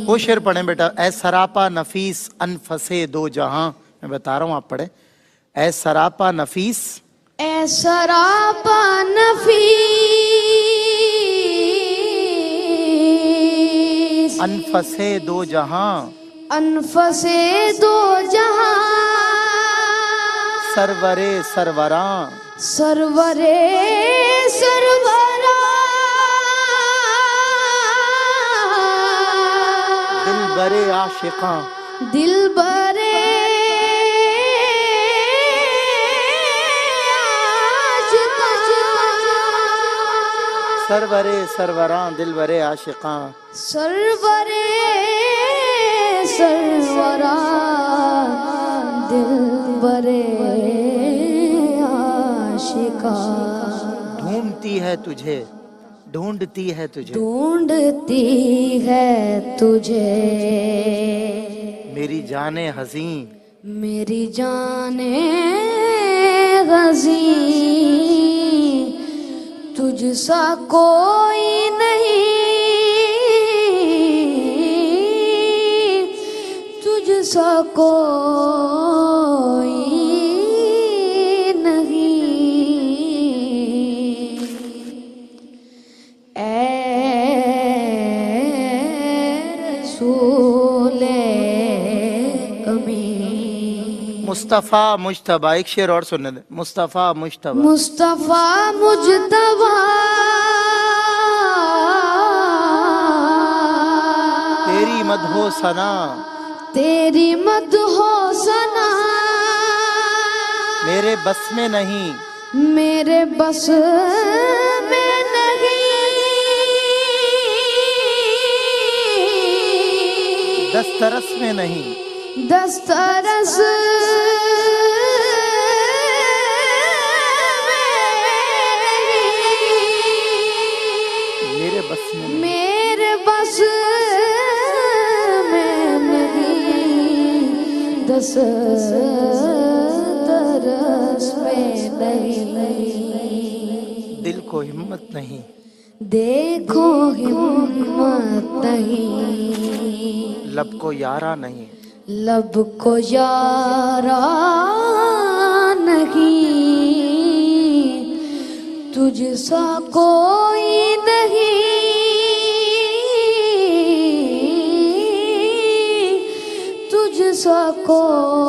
वो शेर पढ़े बेटा। ए सरापा नफीस अनफसे दो जहां। मैं बता रहा हूं, आप पढ़े। ए सरापा नफीस, ए सरापा नफीस अनफसे दो जहां, अनफसे दो जहां, सरवरे सरवरां, सरवरे सरवरा, दिल बरे आशिकां, दिल बरे सरवरे सरवरां, दिल बरे आशिकां, सरवरे सरवरा, दिल बरे आशिका। ढूंढती है तुझे, ढूंढती है तुझे, ढूंढती है तुझे मेरी जाने हसीं, मेरी जाने गज़ी, तुझसा कोई नहीं, तुझसा कोई नहीं। ऐ रसूले अमी, मुस्तफ़ा मुज्तबा। एक शेर और सुनने दे। मुस्तफ़ा मुज्तबा, मुस्तफा मुज्तबा, तेरी मदहो सना, तेरी मदहो सना, मेरे बस में नहीं, मेरे बस में नहीं, दस्तरस में नहीं, दस्तरस मेरे बस में नहीं, मेरे बस में नहीं, दस्तरस में नहीं। दिल को हिम्मत नहीं, देखो हिम्मत नहीं, लब को यारा नहीं, लब को यारा नहीं, तुझसा कोई नहीं, तुझसा कोई